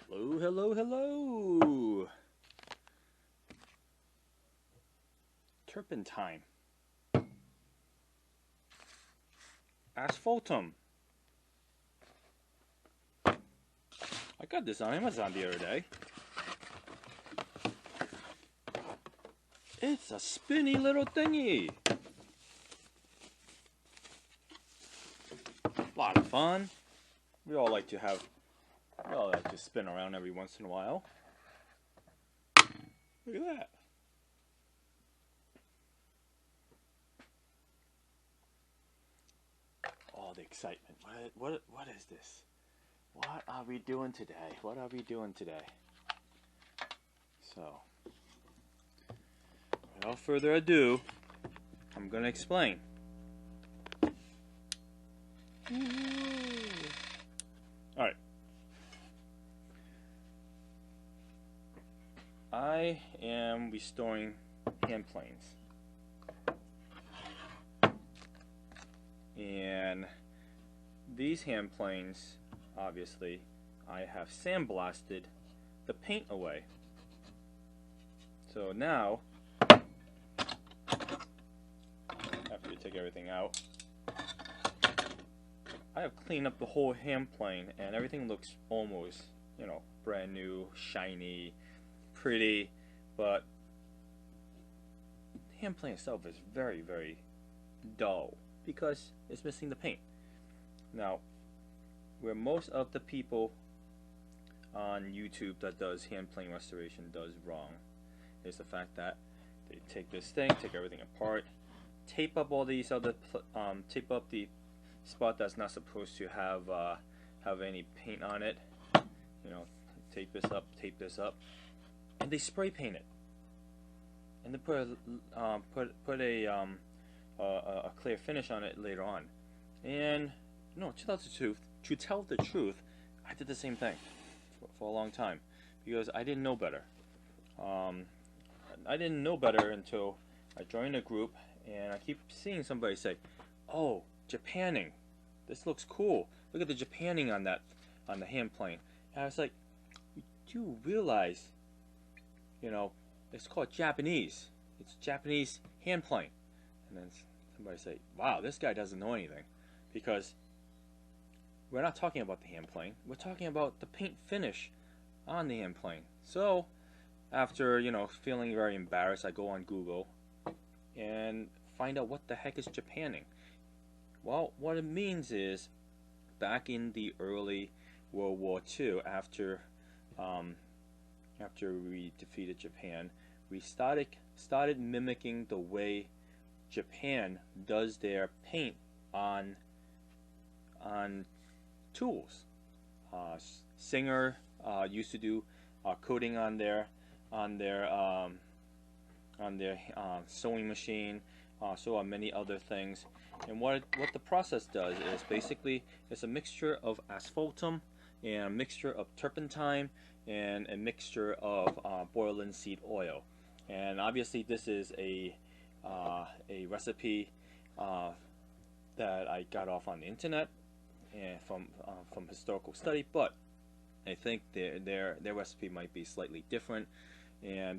Hello, hello, hello. Turpentine. Asphaltum. I got this on Amazon the other day. It's a spinny little thingy. A lot of fun. We all like to spin around every once in a while. Look at that. Oh, the excitement. What is this? What are we doing today? What are we doing today? So, without further ado, I'm going to explain. Alright. I am restoring hand planes. And these hand planes, obviously, I have sandblasted the paint away. So now, after you take everything out, I have cleaned up the whole hand plane and everything looks almost, brand new, shiny, pretty, but the hand plane itself is very, very dull because it's missing the paint. Now, where most of the people on YouTube that does hand plane restoration does wrong is the fact that they take this thing, take everything apart, tape up all these other, tape up the spot that's not supposed to have any paint on it. Tape this up, and they spray paint it, and they put a clear finish on it later on. And to tell the truth, I did the same thing for a long time because I didn't know better. I didn't know better until I joined a group, and I keep seeing somebody say, "Oh, Japanning, this looks cool. Look at the Japanning on the hand plane." And I was like, "Do you realize, it's called Japanese. It's Japanese hand plane." And then somebody say, "Wow, this guy doesn't know anything," because we're not talking about the hand plane. We're talking about the paint finish on the hand plane. So after feeling very embarrassed, I go on Google and find out what the heck is Japanning. Well, what it means is back in the early World War II, after we defeated Japan, we started mimicking the way Japan does their paint on tools. Singer used to do coating on their sewing machine. So are many other things. And what the process does is basically it's a mixture of asphaltum and a mixture of turpentine and a mixture of boiled linseed oil. And obviously this is a recipe that I got off on the internet and from historical study, but I think their recipe might be slightly different.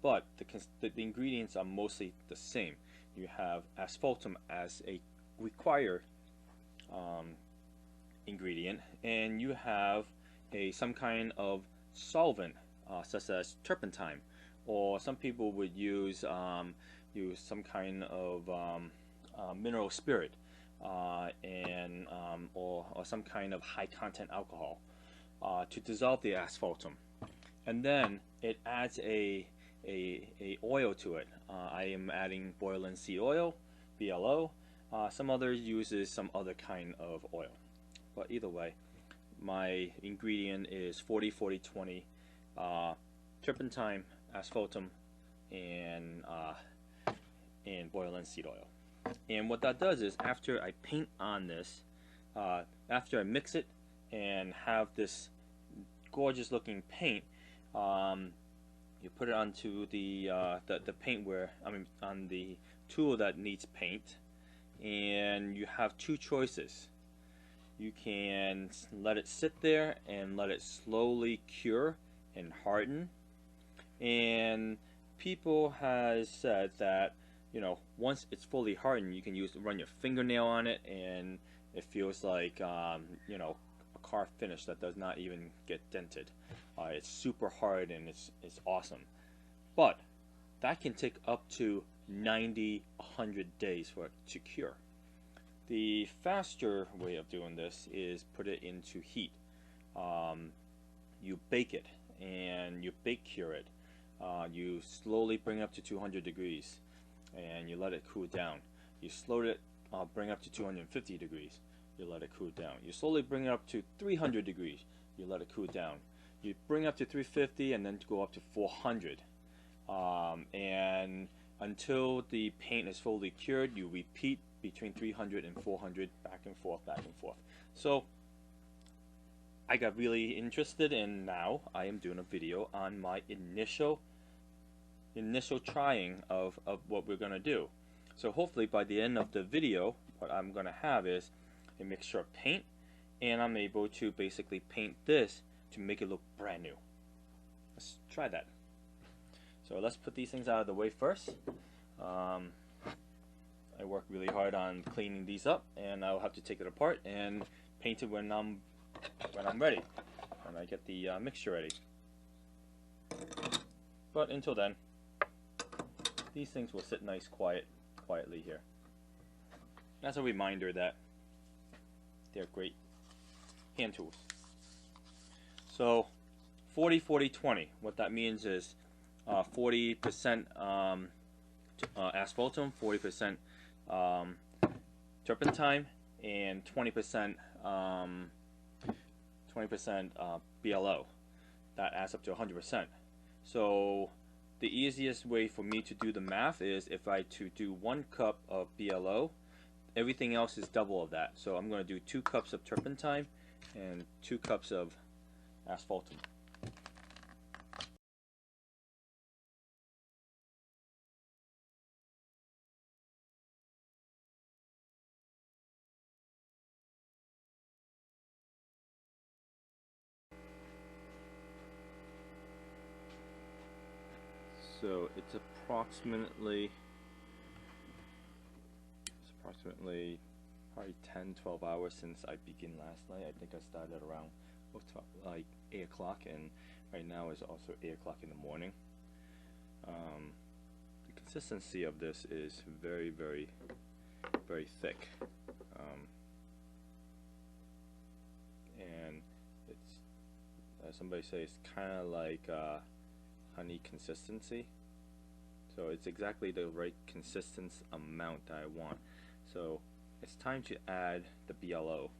But the ingredients are mostly the same. You have asphaltum as a required ingredient, and you have some kind of solvent such as turpentine, or some people would use some kind of mineral spirit or some kind of high content alcohol to dissolve the asphaltum, and then it adds a oil to it. I am adding boiled linseed oil, BLO. Some others uses some other kind of oil, but either way, my ingredient is 40-40-20 turpentine, asphaltum, and boiled linseed oil. And what that does is after I paint on this, after I mix it and have this gorgeous looking paint, you put it onto the paint on the tool that needs paint, and you have two choices. You can let it sit there and let it slowly cure and harden. And people has said that, you know, once it's fully hardened, you can run your fingernail on it, and it feels like, you know, a car finish that does not even get dented. It's super hard and it's awesome. But that can take up to 90, 100 days for it to cure. The faster way of doing this is put it into heat. You bake it and you bake cure it. You slowly bring it up to 200 degrees and you let it cool down. You slowly bring it up to 250 degrees. You let it cool down. You slowly bring it up to 300 degrees. You let it cool down. You bring it up to 350 and then go up to 400. And until the paint is fully cured, you repeat between 300 and 400, back and forth, back and forth. So I got really interested, and now I am doing a video on my initial trying of what we're gonna do. So hopefully by the end of the video, what I'm gonna have is a mixture of paint, and I'm able to basically paint this to make it look brand new. Let's try that. So let's put these things out of the way first. I work really hard on cleaning these up, and I'll have to take it apart and paint it when I'm ready, when I get the mixture ready. But until then, these things will sit nice quietly here. As a reminder that they're great hand tools. So 40-40-20, what that means is 40% asphaltum, 40% turpentine, and 20% BLO. That adds up to 100%. So the easiest way for me to do the math is if I to do 1 cup of BLO, everything else is double of that. So I'm going to do 2 cups of turpentine and 2 cups of asphaltum. So it's approximately probably 10-12 hours since I began last night. I think I started around like 8 o'clock, and right now is also 8 o'clock in the morning. The consistency of this is very, very, very thick, and it's, as somebody says, it's kind of like honey consistency. So it's exactly the right consistent amount that I want. So it's time to add the BLO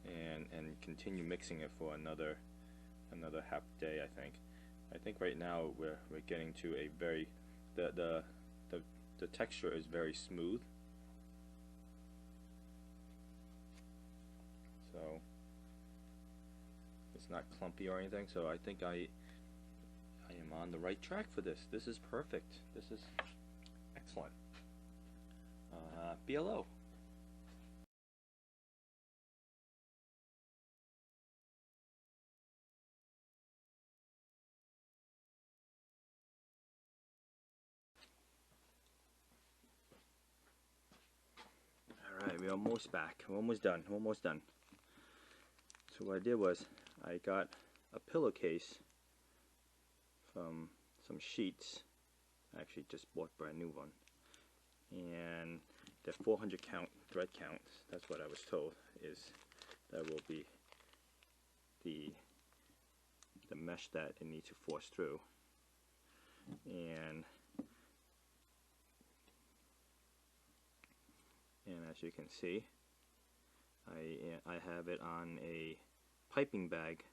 and continue mixing it for another half day. I think right now we're getting to a very the texture is very smooth. So it's not clumpy or anything. So I think I am on the right track for this. This is perfect. This is excellent. BLO. Alright, we're almost back. We're almost done. We're almost done. So what I did was I got a pillowcase from some sheets. I actually just bought a brand new one, and the 400 count thread count, that's what I was told, is that will be the mesh that it needs to force through. And as you can see, I have it on a piping bag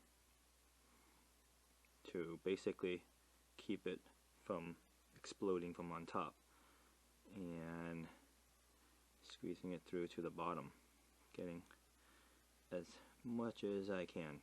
to basically keep it from exploding from on top, and squeezing it through to the bottom, getting as much as I can.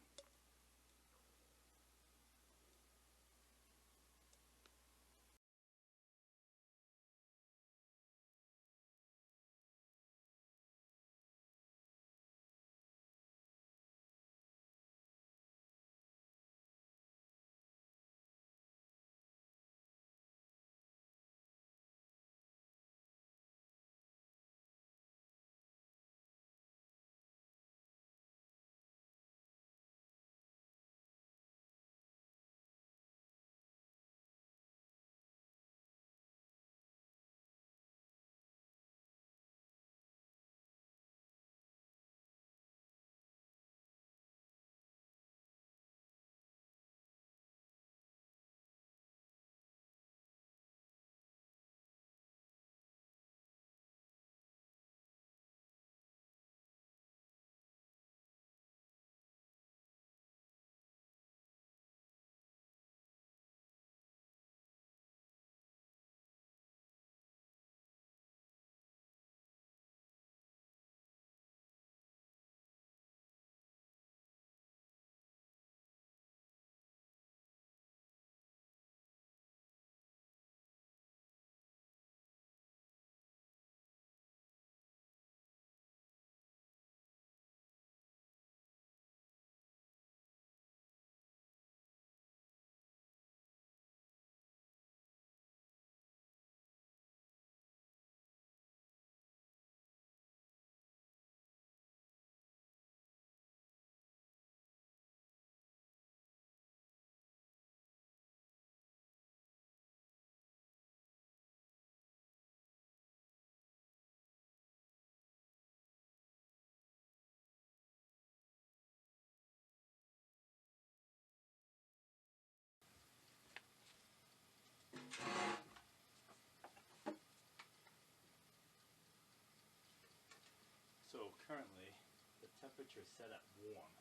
currently the temperature is set at warm.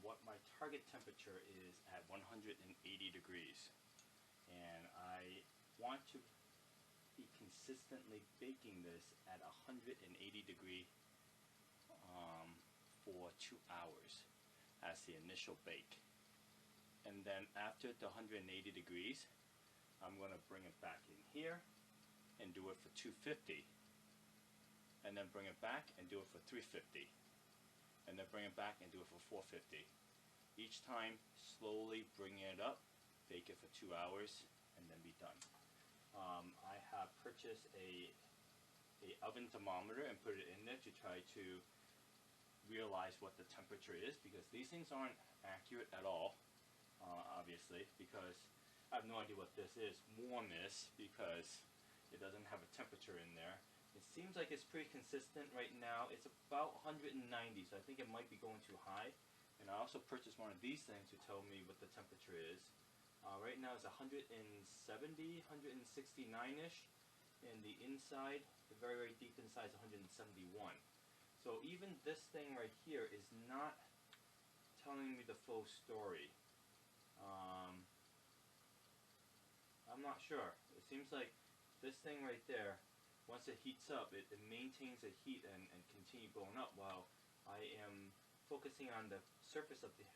What my target temperature is at 180 degrees, and I want to be consistently baking this at 180 degree for 2 hours as the initial bake. And then after the 180 degrees, I'm going to bring it back in here and do it for 250, and then bring it back and do it for 350, and then bring it back and do it for 450. Each time slowly bring it up, bake it for 2 hours, and then be done. I have purchased a oven thermometer and put it in there to try to realize what the temperature is, because these things aren't accurate at all, obviously, because I have no idea what this is. Warm is because it doesn't have a temperature in there. It seems like it's pretty consistent right now. It's about 190, so I think it might be going too high. And I also purchased one of these things to tell me what the temperature is. Right now it's 170, 169-ish, and the inside, the very, very deep inside is 171. So even this thing right here is not telling me the full story. I'm not sure. It seems like this thing right there, once it heats up, it maintains the heat and continue going up, while I am focusing on the surface of the